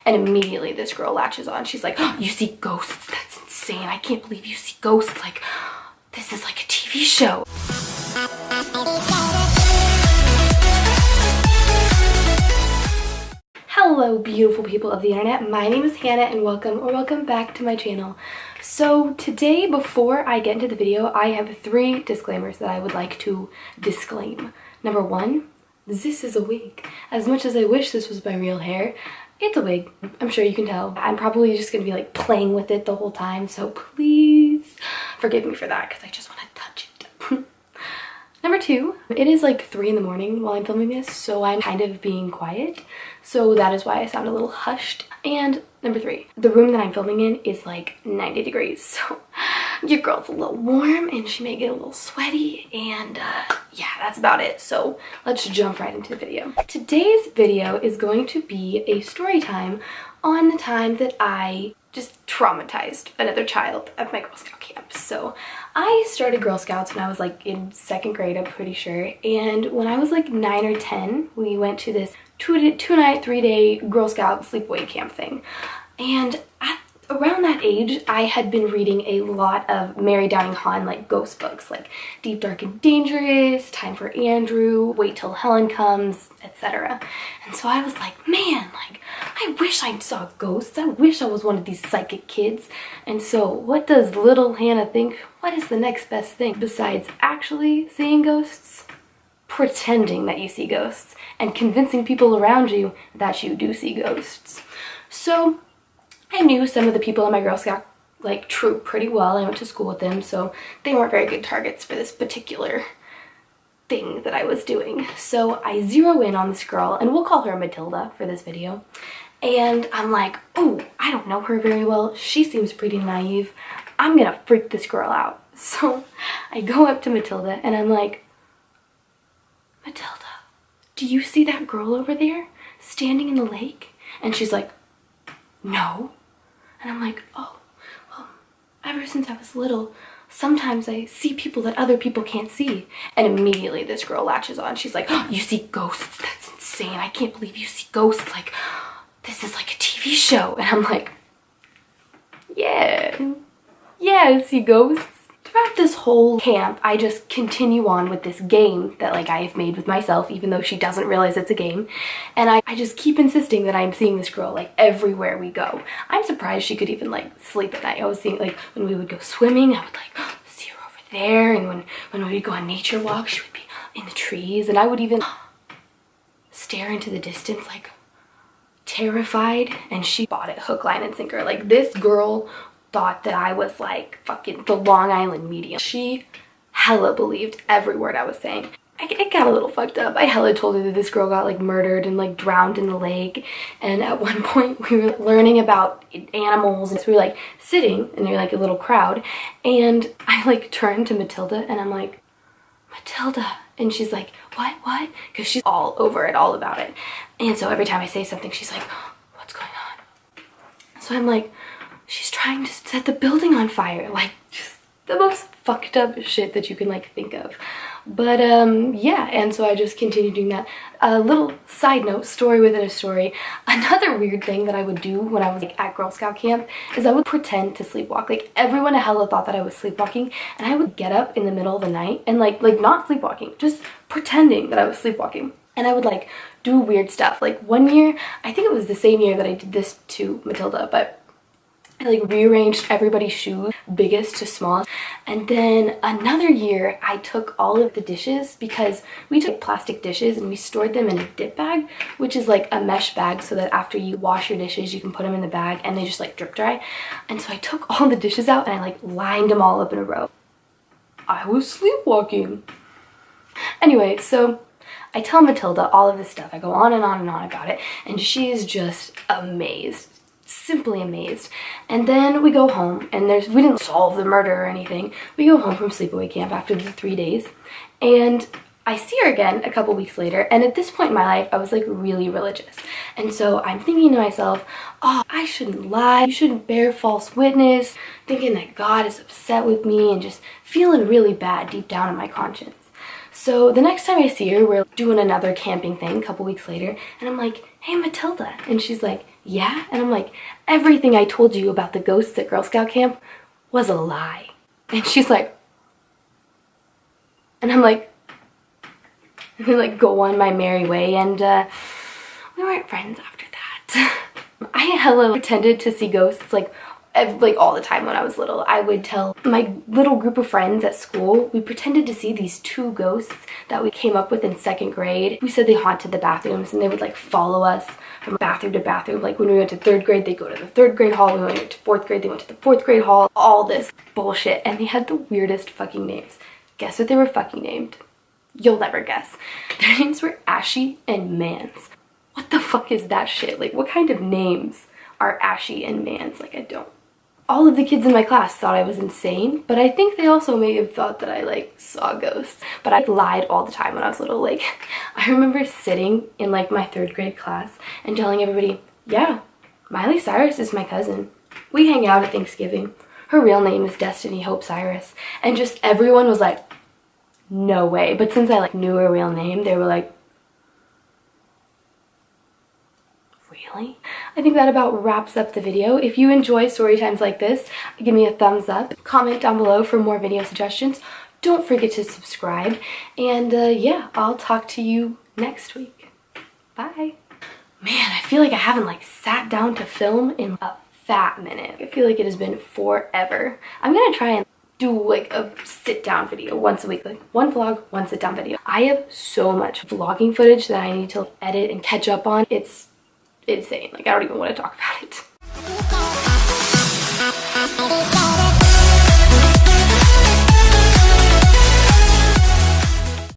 And immediately this girl latches on. She's like, oh, you see ghosts? That's insane. I can't believe you see ghosts. Like, this is like a TV show. Hello, beautiful people of the internet. My name is Hannah and welcome back to my channel. So today, before I get into the video, I have 3 disclaimers that I would like to disclaim. Number 1, this is a wig. As much as I wish this was my real hair, it's a wig. I'm sure you can tell. I'm probably just gonna be like playing with it the whole time, so please forgive me for that because I just want to touch it. Number 2, it is like 3 in the morning while I'm filming this, so I'm kind of being quiet. So that is why I sound a little hushed. And number 3, the room that I'm filming in is like 90 degrees. So your girl's a little warm and she may get a little sweaty, and yeah, that's about it. So let's jump right into the video. Today's video is going to be a story time on the time that I just traumatized another child at my Girl Scout camp. So I started Girl Scouts when I was like in 2nd grade, I'm pretty sure. And when I was like 9 or 10, we went to this 2-night, 3-day Girl Scout sleepaway camp thing. And around that age, I had been reading a lot of Mary Downing Hahn, like ghost books, like Deep, Dark, and Dangerous, Time for Andrew, Wait Till Helen Comes, etc. And so I was like, man, like, I wish I saw ghosts. I wish I was one of these psychic kids. And so what does little Hannah think? What is the next best thing besides actually seeing ghosts? Pretending that you see ghosts and convincing people around you that you do see ghosts. So I knew some of the people in my Girl Scout like troop pretty well. I went to school with them, so they weren't very good targets for this particular thing that I was doing. So I zero in on this girl, and we'll call her Matilda for this video. And I'm like, oh, I don't know her very well. She seems pretty naive. I'm gonna freak this girl out. So I go up to Matilda and I'm like, Matilda, do you see that girl over there standing in the lake? And she's like, no. And I'm like, oh, well, ever since I was little, sometimes I see people that other people can't see. And immediately this girl latches on. She's like, oh, you see ghosts? That's insane. I can't believe you see ghosts. Like, this is like a TV show. And I'm like, yeah, I see ghosts. Throughout this whole camp, I just continue on with this game that like I've made with myself, even though she doesn't realize it's a game. And I just keep insisting that I'm seeing this girl like everywhere we go. I'm surprised she could even like sleep at night. I was seeing like when we would go swimming, I would like see her over there. And when we would go on nature walks, she would be in the trees. And I would even stare into the distance like terrified. And she bought it hook, line, and sinker. Like this girl thought that I was like fucking the Long Island medium. She hella believed every word I was saying. It got a little fucked up. I hella told her that this girl got like murdered and like drowned in the lake. And at one point we were learning about animals, and so we were like sitting and they're like a little crowd, and I like turned to Matilda and I'm like, Matilda, and she's like, what? Because she's all over it, all about it. And so every time I say something, she's like, what's going on? So I'm like, she's trying to set the building on fire. Like, just the most fucked up shit that you can like think of. But yeah, and so I just continued doing that. A little side note, story within a story. Another weird thing that I would do when I was like at Girl Scout camp is I would pretend to sleepwalk. Like everyone hella thought that I was sleepwalking, and I would get up in the middle of the night and like not sleepwalking, just pretending that I was sleepwalking. And I would like do weird stuff. Like one year, I think it was the same year that I did this to Matilda, but I like rearranged everybody's shoes, biggest to smallest. And then another year I took all of the dishes, because we took plastic dishes and we stored them in a dip bag, which is like a mesh bag so that after you wash your dishes you can put them in the bag and they just like drip dry. And so I took all the dishes out and I like lined them all up in a row. I was sleepwalking. Anyway, so I tell Matilda all of this stuff. I go on and on and on about it, and she's just amazed. Simply amazed. And then we go home, and we didn't solve the murder or anything. We go home from sleepaway camp after the 3 days, and I see her again a couple weeks later. And at this point in my life, I was like really religious, and so I'm thinking to myself, oh, I shouldn't lie, you shouldn't bear false witness, thinking that God is upset with me and just feeling really bad deep down in my conscience. So the next time I see her, we're doing another camping thing a couple weeks later, and I'm like, hey Matilda, and she's like, yeah? And I'm like, everything I told you about the ghosts at Girl Scout camp was a lie. And she's like, and I'm like, and then like go on my merry way, and we weren't friends after that. I hella pretended to see ghosts like all the time when I was little. I would tell my little group of friends at school, we pretended to see these 2 ghosts that we came up with in 2nd grade. We said they haunted the bathrooms, and they would like follow us from bathroom to bathroom. Like when we went to 3rd grade, they go to the 3rd grade hall. When we went to 4th grade, they went to the 4th grade hall. All this bullshit. And they had the weirdest fucking names. Guess what they were fucking named? You'll never guess. Their names were Ashy and Mans. What the fuck is that shit? Like, what kind of names are Ashy and Mans? Like, I don't. All of the kids in my class thought I was insane, but I think they also may have thought that I like saw ghosts. But I lied all the time when I was little. Like, I remember sitting in like my 3rd grade class and telling everybody, yeah, Miley Cyrus is my cousin. We hang out at Thanksgiving. Her real name is Destiny Hope Cyrus. And just everyone was like, no way. But since I like knew her real name, they were like, really? I think that about wraps up the video. If you enjoy story times like this, give me a thumbs up. Comment down below for more video suggestions. Don't forget to subscribe. And yeah, I'll talk to you next week. Bye. Man, I feel like I haven't like sat down to film in a fat minute. I feel like it has been forever. I'm gonna try and do like a sit down video once a week, like 1 vlog, 1 sit down video. I have so much vlogging footage that I need to edit and catch up on. It's insane. Like, I don't even want to talk about it.